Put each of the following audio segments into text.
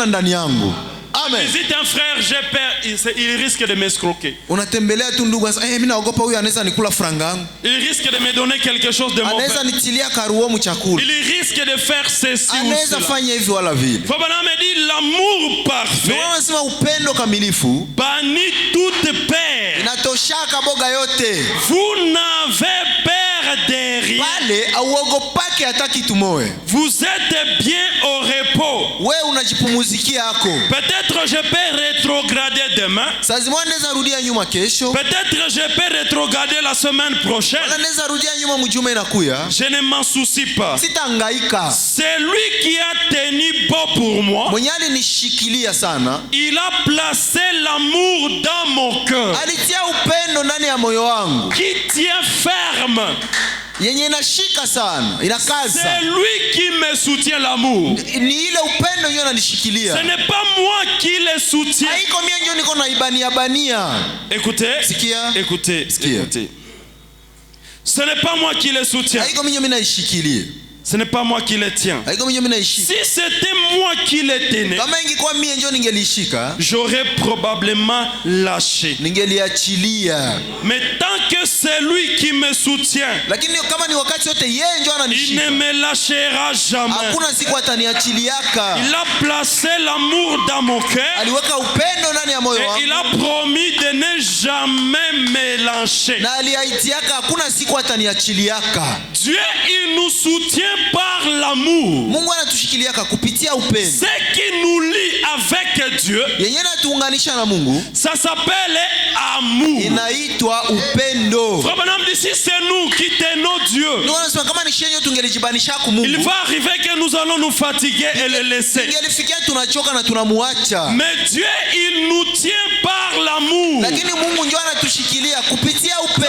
ndani yangu. Amen. Visite un frère, j'ai peur, il risque de m'escroquer. Unatembelea tu ndugu, mimi naogopa huyu anaweza nikula franga yangu. Il risque de me donner quelque chose de mauvais. Anaweza nitilia karuo mchakula. Il risque de faire ceci ou cela. Anaweza fanya hivi wala vile. Frère me dit l'amour parfait. Unasema upendo kamilifu bannit toute peur. Inatoshaka boga yote. Vous n'avez peur de rien. Pale auogopake hata kitu moe. Vous êtes bien au repos. Wewe unajipumuzikia yako. Peut-être je peux rétrograder demain. Sazimwa ndeza rudia nyuma kesho. Peut-être je peux rétrograder la semaine prochaine. Wala ndeza rudia nyuma mjuma inakuya. Je ne m'en soucie pas. Sitangaika. C'est lui qui a tenu bon pour moi. Mwenye alinishikilia sana. Il a placé l'amour dans mon cœur. Alitia upendo ndani ya moyo wangu. Qui tient ferme. Yenye inashika sana, inakaza. C'est lui qui me soutient l'amour. Ni ile upendo ndio ananishikilia. Ce n'est pas moi qui le soutiens. Haiko mimi ndio niko na bania. Écoutez. Sikia. Écoutez. Sikia. Écoutez. Ce n'est pas moi qui le soutiens. Haiko mimi ndio naishikilia. Ce n'est pas moi qui le tiens. Si c'était moi qui le tenais, j'aurais probablement lâché. Mais tant que c'est lui qui me soutient, il ne me lâchera jamais. Il a placé l'amour dans mon cœur et il a promis de ne jamais me lâcher. Dieu, il nous soutient par l'amour. Ce qui nous lie avec Dieu, ça s'appelle amour. Frère Branham dit, si c'est nous qui tenons Dieu, il va arriver que nous allons nous fatiguer et le laisser. Mais Dieu, il nous tient par l'amour. Ça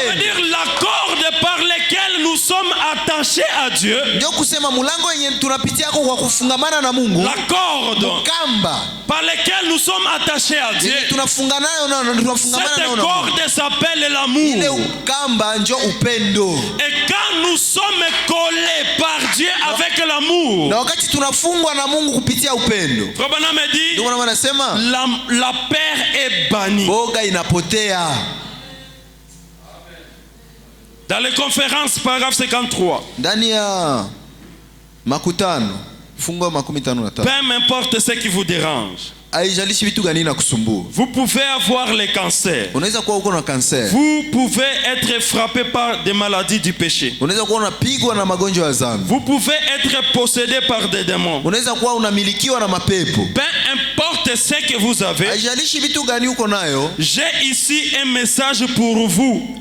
veut dire la corde par laquelle nous sommes attachés à Dieu. La corde par laquelle nous sommes attachés à Dieu. Cette corde s'appelle l'amour. Et quand nous sommes collés par Dieu avec l'amour, Frère Branham me dit, la peur est bannie. Dans les conférences, paragraphe 53. Peu importe ce qui vous dérange. Vous pouvez avoir le cancer. Vous pouvez être frappé par des maladies du péché. Vous pouvez être possédé par des démons. Peu importe ce que vous avez, j'ai ici un message pour vous.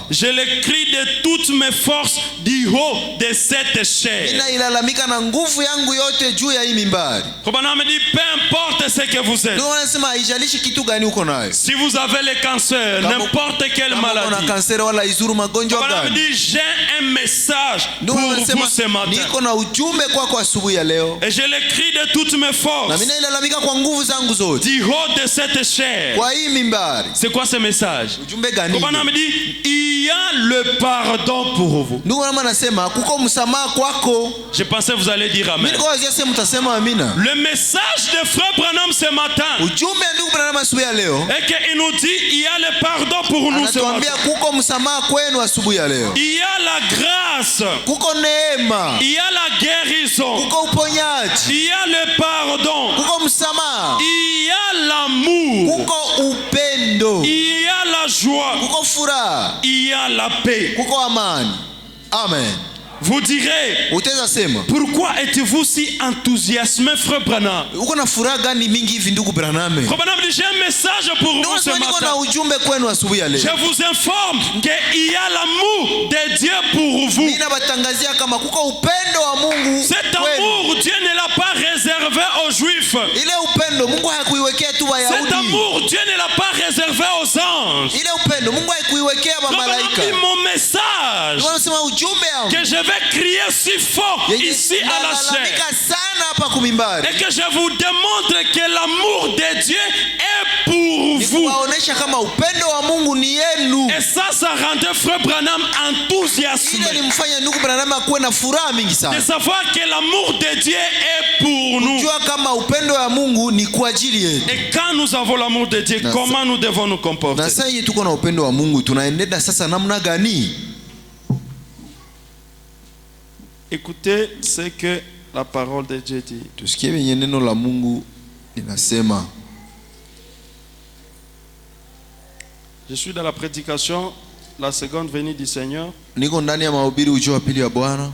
Je l'écris de toutes mes forces du haut de cette chair. Peu importe ce que vous êtes. Si vous avez le cancer, n'importe quelle maladie, j'ai un message pour vous ce matin. Et je l'écris de toutes mes forces du haut de cette chair. C'est quoi ce message? Il y a le pardon pour vous. Je pensais que vous allez dire amen. Le message de Frère Branham ce matin et qu'il nous dit il y a le pardon pour nous ce matin. Il y a la grâce, il y a la guérison, il y a le pardon, il y a l'amour, il y a la joie, il y a la paix. Amen. Vous direz, pourquoi êtes-vous si enthousiasmé, Frère Branham? Frère Branham dit, j'ai un message pour vous ce matin. Je vous informe qu'il y a l'amour de Dieu pour vous. Cet amour, Dieu ne l'a pas réservé aux Juifs. Cet amour, Dieu ne l'a pas réservé aux anges. Mon message que je vais crier si fort ici à la chair et que je vous démontre que l'amour de Dieu est pour vous. Kama upendo wa Mungu ni yenu. Et ça rendait frère Branham enthousiasmé. Ile ilimfanya ndugu Branham akuwe na furaha mingi sana. De savoir que l'amour de Dieu est pour nous. Kujua kama upendo wa Mungu ni kwa ajili yetu. Et quand nous avons l'amour de Dieu, comment nous devons nous comporter? Na sasa tuko na upendo wa Mungu, tunaendelea sasa namna gani? Écoutez ce que la parole de Dieu dit. Tusikie venye neno la Mungu linasema. Je suis dans la prédication, la seconde venue du Seigneur. Niko ndani ya mahubiri ujio wa pili wa Bwana.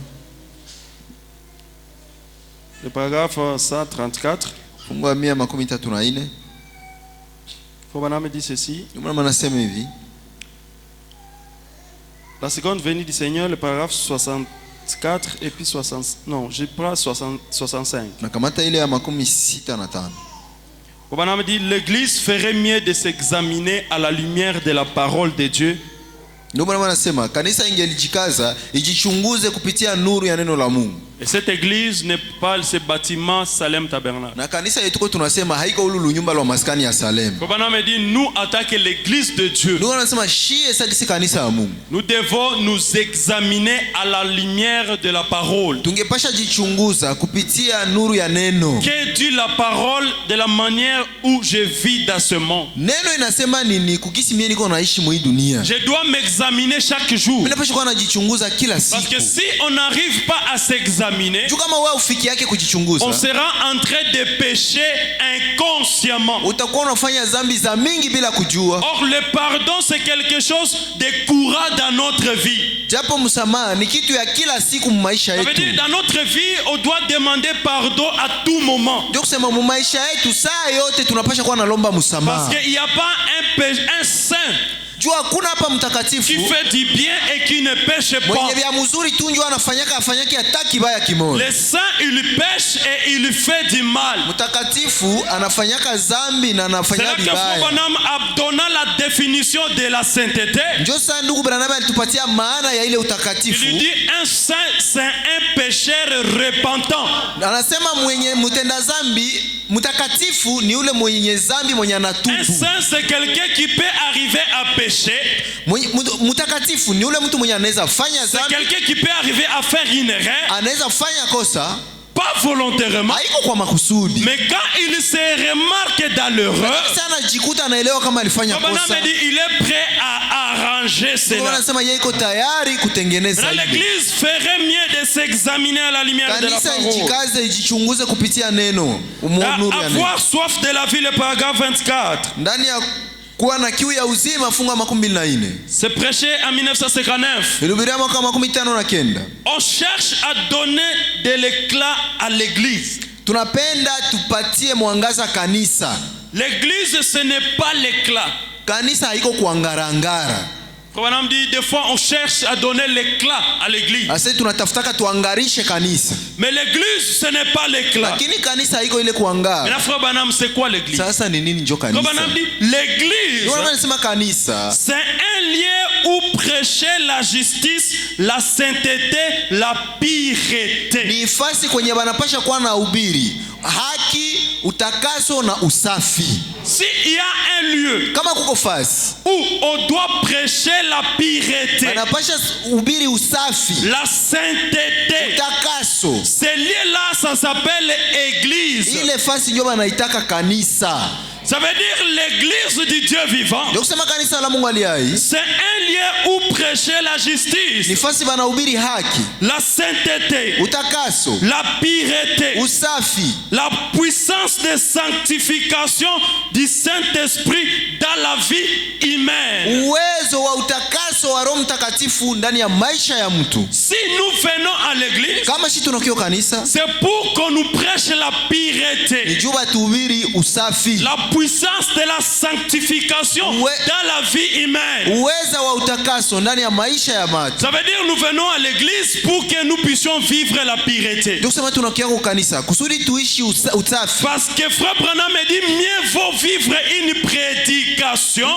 Le paragraphe 134. Fungu la 134. Frère dit ceci. Anasema hivi. La seconde venue du Seigneur, le paragraphe 64 et puis 60. Non, je prends 65. Nakamata ile ya 65. Frère dit l'église ferait mieux de s'examiner à la lumière de la parole de Dieu. Ndio maana anasema kanisa ingelijikaza ijichunguze kupitia nuru ya neno la Mungu. Et cette église n'est pas ce bâtiment Salem Tabernacle. Na kanisa yetu kwa tunasema haiko ulu nyumba la maskani ya Salem. Frère me dit nous attaquer l'église de Dieu. Ndio anasema shie sasa kanisa ya Mungu. Nous devons nous examiner à la lumière de la parole. Tungepasha jichunguza kupitia nuru ya neno. Que dit la parole de la manière où je vis dans ce monde? Neno inasema nini kukisi mimi niko naishi mwa hii dunia? Je dois m'examiner chaque jour. Mimi napaswa kuwa najichunguza kila siku. Parce que si on n'arrive pas à s'examiner, on sera en train de pécher inconsciemment. Or le pardon c'est quelque chose de courant dans notre vie. Ça veut dire dans notre vie on doit demander pardon à tout moment. Parce qu'il n'y a pas un saint qui fait du bien et qui ne pêche pas. Le saint il pêche et il fait du mal. C'est là que Frère Branham a donné la définition de la sainteté. Il dit un saint c'est un pécheur repentant. Un saint c'est quelqu'un qui peut arriver à pécher. C'est quelqu'un qui peut arriver à faire une erreur. Pas volontairement. Mais quand il se remarque dans l'erreur, il est prêt à arranger cela. L'église ferait mieux de s'examiner à la lumière de la parole. Avoir soif de la vie, le paragraphe 24. C'est prêché en 1959. On cherche à donner de l'éclat à l'église. L'église ce n'est pas l'éclat. Frère dit des fois on cherche à donner l'éclat à l'église. Mais l'église ce n'est pas l'éclat. Mais la frère Branham c'est quoi l'église? Frère Branham dit l'église c'est un lieu où prêcher la justice, la sainteté, la pureté. S'il y a un lieu où on doit prêcher la pureté, la sainteté, ce lieu-là ça s'appelle église. Ça veut dire l'église du Dieu vivant. C'est un lieu où prêcher la justice, la sainteté, la pureté, la puissance de sanctification du Saint-Esprit dans la vie humaine. Si nous venons à l'église, c'est pour qu'on nous prêche la pureté, la puissance de la sanctification dans la vie humaine. Ça veut dire nous venons à l'église pour que nous puissions vivre la pureté. Parce que Frère Branham me dit mieux vaut vivre une prédication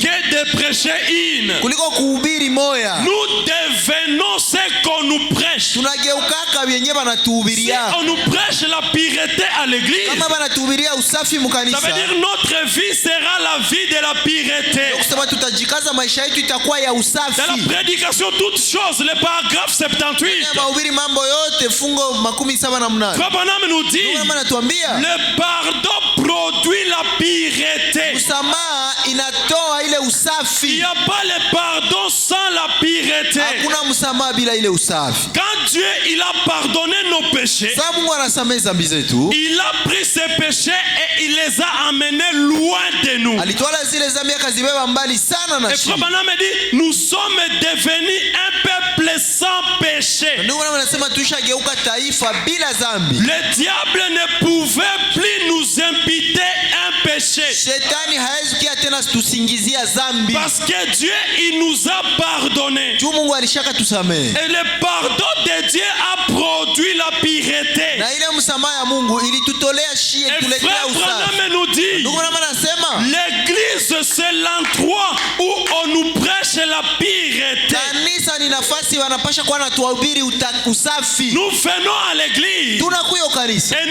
que de prêcher une, kuliko kuhubiri moya. nous devenons ce qu'on nous prêche. Tunageukaka vyenye Si banatuhubiria. on nous prêche la pureté à l'église, Kama banatuhubiria usafi ça mukanisa, veut dire notre vie sera la vie de la pureté. kusema tutajikaza maisha yetu itakuwa ya Dans la usafi. prédication, toutes choses, le paragraphe 78, Mahubiri mambo yote fungo 78. Frère Branham nous dit, Mungu anatuambia le pardon produit la pureté. msamaha inatoa ile Il n'y usafi. a pas le pardon sans la pureté. Hakuna msamaha bila ile usafi. Quand Dieu il a pardonné nos péchés, Sasa Mungu anasamehe dhambi zetu, il a pris ces péchés et il les a amenés loin de nous. alitwala zile dhambi akazibeba mbali sana na Et Frère shida. Branham dit, nous sommes devenus un peuple sans péché. Ndio maana anasema tushageuka taifa bila dhambi. Le diable ne pouvait plus nous imputer un péché. Shetani hawezi kia tena tusingizia dhambi. Parce que Dieu, il nous a pardonné. Juu Mungu alishaka tusamehe. Et le pardon de Dieu a produit la pureté. Na ile msamaha ya Mungu ilitutolea shie Et tuletea Frère usafi. Branham nous dit, Ndio maana anasema l'église c'est l'endroit où on nous prêche la pureté. kanisa ni nafasi wanapasha kuwa natuhubiri usafi. Nous venons à l'église Tunakuya kanisa et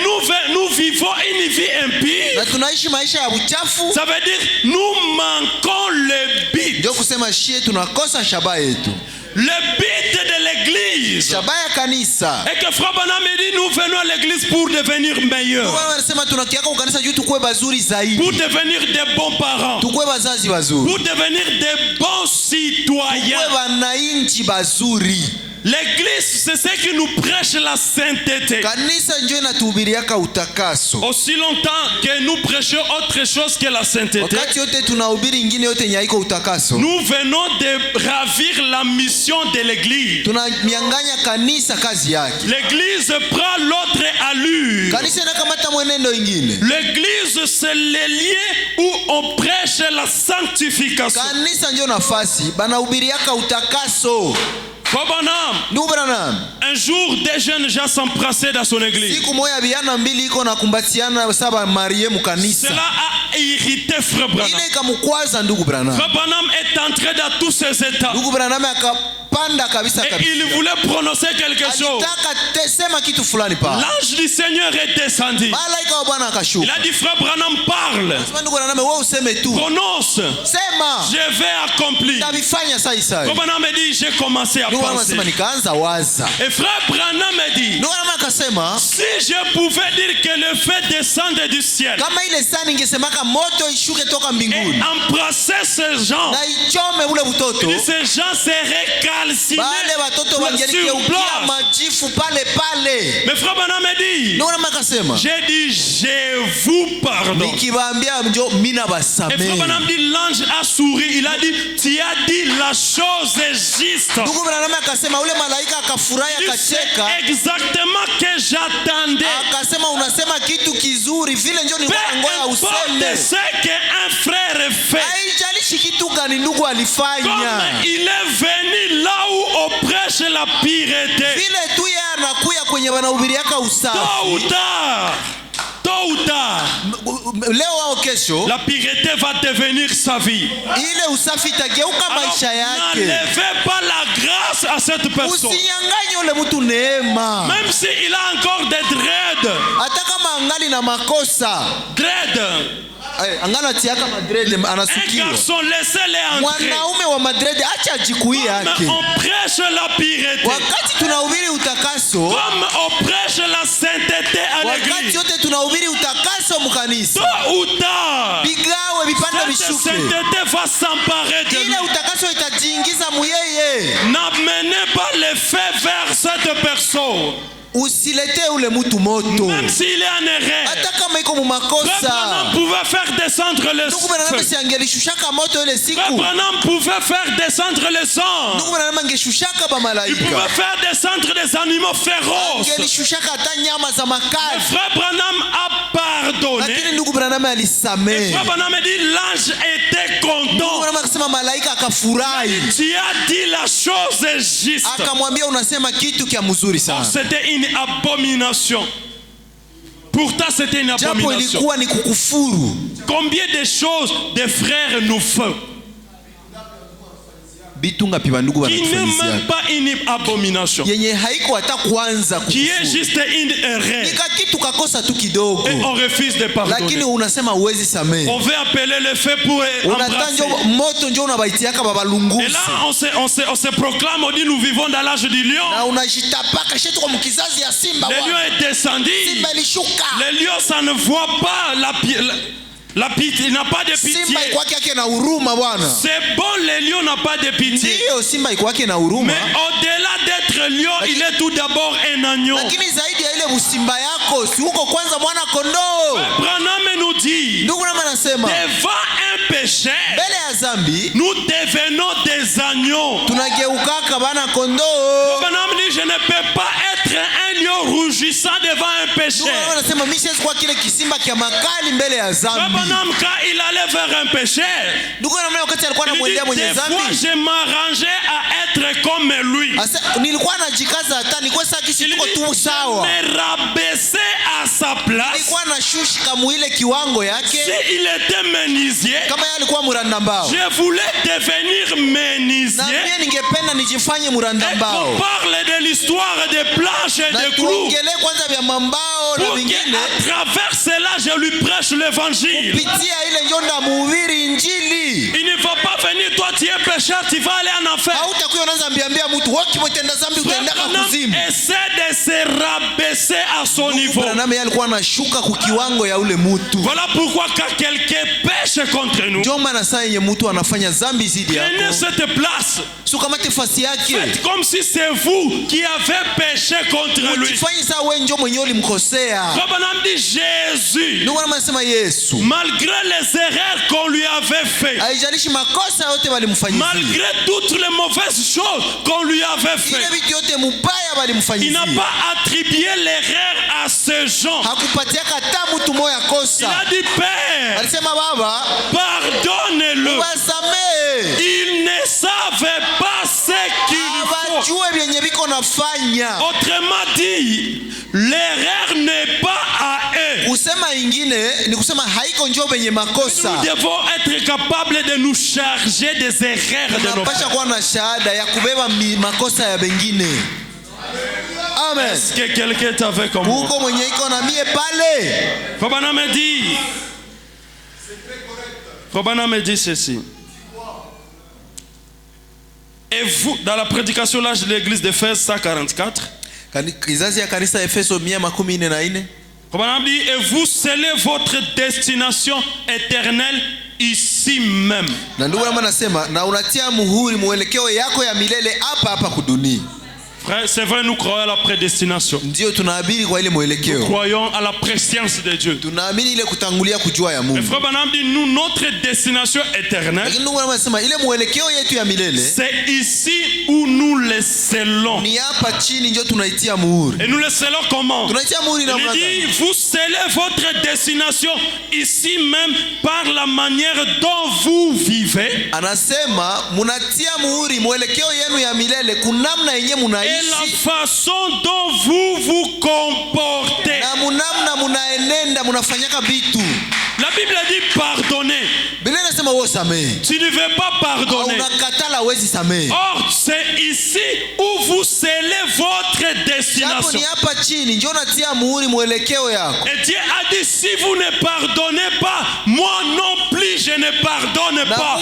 nous vivons une vie impure. na tunaishi maisha ya uchafu. Ça veut dire nous manquons le but. Ndio kusema shie tunakosa shabaha yetu. Le but de l'église. Shabaha ya kanisa. Et que Frère Branham dit, nous venons à l'église pour devenir meilleurs. Ndio maana anasema tunakiaka kwa kanisa juu tukue bazuri zaidi. Pour devenir des bons parents. Tukue bazazi bazuri. Pour devenir des bons citoyens. Tukue wananchi bazuri. L'église, c'est ce qui nous prêche la sainteté. Kanisa ndio inatuhubiriaka utakaso. Aussi longtemps que nous prêchons autre chose que la sainteté, Wakati yote tunahubiri ingine yote nyaiko utakaso. nous venons de ravir la mission de l'église. Tunamianganya kanisa kazi yake. L'église prend l'autre allure. Kanisa inakamata mwenendo ingine. L'église, c'est le lieu où on prêche la sanctification. Kanisa ndio nafasi banahubiriaka utakaso. Ndugu Branham, un jour des jeunes gens s'embrassaient dans son église. Siku moja vijana mbili iko na kumbatiana saba marie mu kanisa. Cela a irrité Frère Branham. Ile ikamkwaza ndugu Branham. Frère Branham est entré dans tous ces états. Ndugu Branham akapanda kabisa Et kabisa. il voulait prononcer quelque chose. Alitaka sema kitu fulani pa. L'ange du Seigneur est descendu. Malaika wa Bwana akashuka. Il a dit, Frère Branham, parle. Sema ndugu Branham wewe useme tu. Prononce. Sema. Je vais accomplir. Tabifanya sasa hivi. Frère Branham dit, j'ai commencé à penser. Anasema nikaanza waza. Et Frère Branham dit, Ndugu Branham akasema si je pouvais dire que le feu descende du ciel kama ile saa ningesemaka moto ishuke toka et mbinguni embrasser ces gens, na ichome ule butoto, ces gens seraient calcinés bale watoto sur wangelikeukia place. majifu pale pale. Mais Frère Branham dit, Ndugu Branham akasema j'ai dit, je vous pardonne. nikiwaambia njo mina Et Frère basamehe. Branham dit, l'ange a souri. Il a dit, tu as dit la chose juste. Ndugu Branham akasema ule malaika akafurahi C'est akacheka exactement que j'attendais. akasema unasema kitu kizuri vile njo Peu nilikuwa ngoja importe useme. ce qu'un frère fait, Haijalishi kitu gani ndugu alifanya, comme il est venu là où on prêche la pureté, vile tu yeye anakuya kwenye wanahubiriaka tôt ou usafi. tard, Leo au kesho la pureté va devenir sa vie. ile usafi itageuka Alors, maisha yake. n'enlevez pas la grâce à cette personne. Usinyanganye ule mtu neema, Même s'il a encore des dreads. hata kama angali na makosa. Angana tiaka madrede Un anasukiwa. garçon, laissez-les entrer. Mwanaume wa madrede acha ajikui yake. Comme on prêche la pureté, Wakati tunahubiri utakaso, comme on prêche la sainteté à wakati l'église, yote tunahubiri utakaso mkanisa, tôt ou tard, bigawe vipande cette vishuke. sainteté va s'emparer de Ile nous. utakaso itajiingiza muyeye. N'amenez pas le feu vers cette personne, Usilete ule mtu moto, même s'il est en erreur. hata kama iko mu Frère makosa. Branham pouvait faire descendre le Ndugu Branham feu. si angelishushaka moto ile Frère siku, Branham pouvait faire descendre le sang. ndugu Branham angeshushaka ba Il malaika, pouvait faire descendre des animaux féroces. angelishushaka hata nyama za makali. Frère Branham a pardonné. Lakini ndugu Branham alisamehe. Frère Branham dit, l'ange était Ndugu content. Branham akasema malaika akafurahi, Tu as dit la chose juste. akamwambia unasema kitu kia mzuri sana. C'était une abomination. Pourtant, c'était une Japo abomination. ilikuwa ni kukufuru. Combien de choses des frères nous font? qui n'est même pas une abomination, qui est juste une erreur, et on refuse de pardonner. On veut appeler le feu pour embrasser. Et là on se proclame, on dit nous vivons dans l'âge du lion. Le lion est descendu. Le lion, ça ne voit pas la pitié, il n'a pas de pitié. C'est bon, le lion n'a pas de pitié. Mais au-delà d'être lion, il est tout d'abord un agneau. Branham nous dit, devant un péché, nous devenons des agneaux. Branham dit, je ne peux pas être un lion rougissant devant un péché. Quand il allait vers un péché, il dit, des fois je m'arrangeais à être comme lui. Il dit, je me rabaissais à sa place. S'il était menuisier, je voulais devenir menuisier. Et qu'on parle de l'histoire des planches et des clous, pour qu'à travers cela je lui prêche l'évangile. Il ne faut pas venir, toi tu es pécheur, tu vas aller en enfer. Essaie de se rabaisser à son niveau. Voilà pourquoi quand quelqu'un pêche contre nous, prenez cette place. Faites comme si c'est vous qui avez péché contre lui. Branham dit Jésus, malgré les erreurs qu'on lui avait fait, malgré toutes les mauvaises choses qu'on lui avait fait, il n'a pas attribué l'erreur à ces gens. Il a dit Père, pardonne-le, il ne savait pas ce qu'il faut. Autrement dit, l'erreur n'est pas à eux. Nous devons être capables de nous charger des erreurs de nos frères. Amen. Est-ce que quelqu'un est avec moi? Branham me dit ceci. Et vous, dans la prédication là de l'église d'Éphèse 144, Branham dit, et vous scellez votre destination éternelle ici même. Frère, c'est vrai, nous croyons à la prédestination. Nous croyons à la préscience de Dieu. Mais frère Branham dit, nous, notre destination éternelle, c'est ici où nous les scellons. Et nous les scellons comment? Il dit, vous scellez votre destination ici même par la manière dont vous vivez. Et la façon dont vous vous comportez. La Bible dit pardonner. Tu ne veux pas pardonner. Or, c'est ici où vous scellez votre destination. Et Dieu a dit, si vous ne pardonnez pas, moi non plus je ne pardonne pas.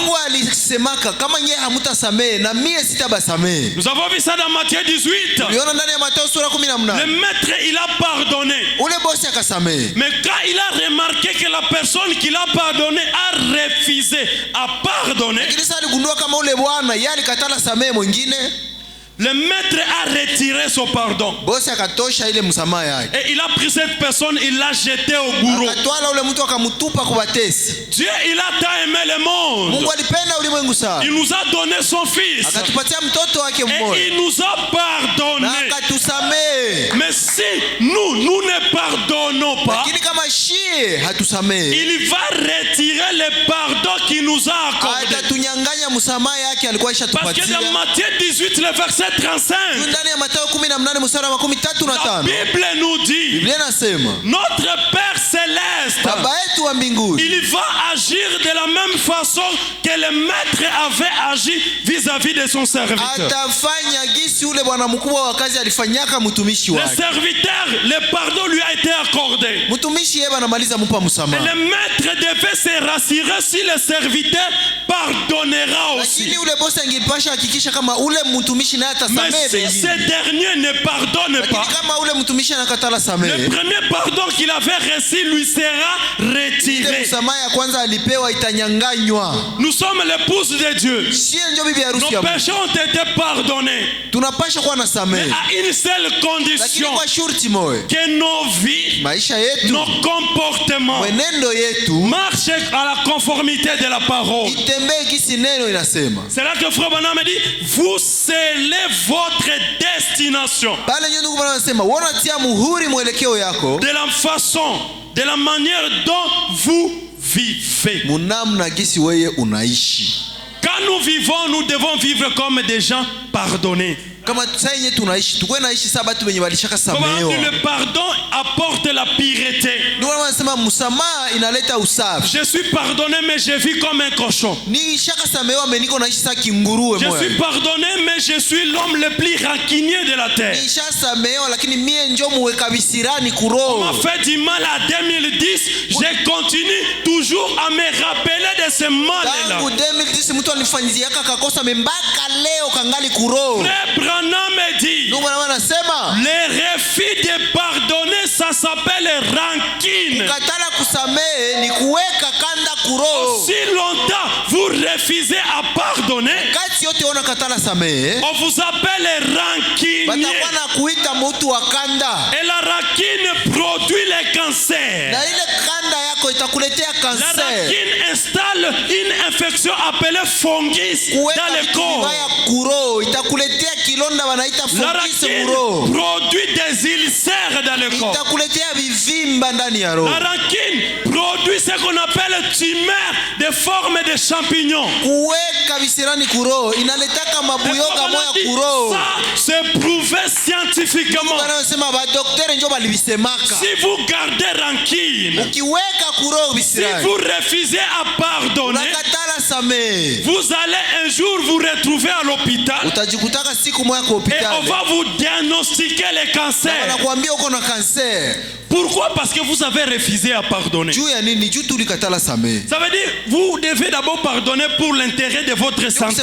Nous avons vu ça dans Matthieu 18. Le maître, il a pardonné. Mais quand il a remarqué que la personne qu'il a pardonné a refusé à pardonner, le maître a retiré son pardon. Et il a pris cette personne, il l'a jeté au bourreau. Dieu, il a tant aimé le monde. Il nous a donné son fils. Et il nous a pardonné. pardonné. Mais si nous ne pardonnons pas, il va retirer le pardon qu'il nous a accordé. Parce que dans Matthieu 18, le verset 35, la Bible nous dit, notre Père Céleste, il va agir de la même façon que le maître avait agi vis-à-vis de son serviteur. Le serviteur, le pardon lui a été accordé. Et le maître devait se rassurer si le serviteur pardonnera aussi. Mais si ce dernier ne pardonne pas, le premier pardon qu'il avait reçu lui sera retiré. Nous sommes l'épouse de Dieu. Nos péchés ont été pardonnés. Mais à une seule condition, que nos vies, nos comportements marchent à la conformité de la parole. C'est là que Frère Branham dit, vous scellez votre destination. De la façon, de la manière dont vous vivez. Quand nous vivons, nous devons vivre comme des gens pardonnés. Le pardon apporte la pureté. Je suis pardonné, mais je vis comme un cochon. Je suis pardonné, mais je suis l'homme le plus rancunier de la terre. On m'a fait du mal à 2010. Je continue toujours à me rappeler de ce mal-là. Branham dit, le refus de pardonner, ça s'appelle rancune. Si longtemps vous refusez à pardonner, on vous appelle rancunier. Et la rancune produit le cancer. La rancune installe une infection appelée fungus dans le corps. La rancune produit des ulcères dans le corps. La rancune produit ce qu'on appelle tumeur de forme de champignon. Ça, c'est prouvé scientifiquement. Si vous gardez rancune, si vous refusez à pardonner, vous allez un jour vous retrouver à l'hôpital et on va vous diagnostiquer le cancer. Pourquoi? Parce que vous avez refusé à pardonner. Ça veut dire vous devez d'abord pardonner pour l'intérêt de votre santé.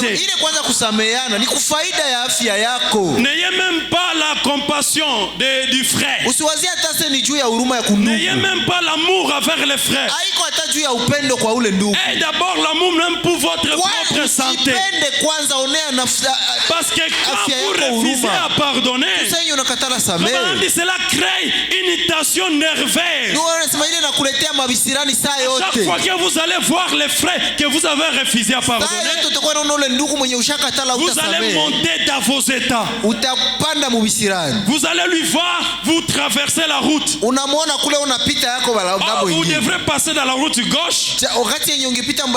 N'ayez même pas la compassion du frère. N'ayez même pas l'amour envers les frères. Et d'abord l'amour même pour votre propre santé. Parce que quand vous refusez à pardonner, cela crée une irritation nerveuse. Chaque fois que vous allez voir les frères que vous avez refusé à pardonner, vous allez monter dans vos états. Vous allez lui voir, vous traversez la route. Oh, vous devrez passer dans la route gauche. Mais comme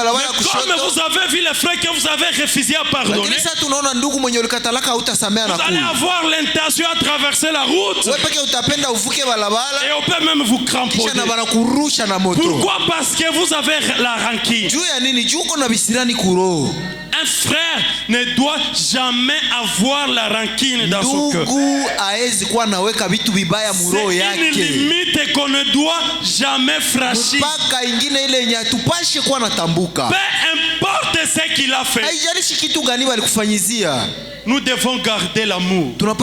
vous avez vu les frères que vous avez refusé à pardonner, vous allez avoir l'intention à traverser la route. Et on peut même vous cramponner. Pourquoi? Parce que vous avez la rancune. Un frère ne doit jamais avoir la rancune dans son cœur. C'est une limite qu'on ne doit jamais franchir. Peu importe ce qu'il a fait, nous devons garder l'amour.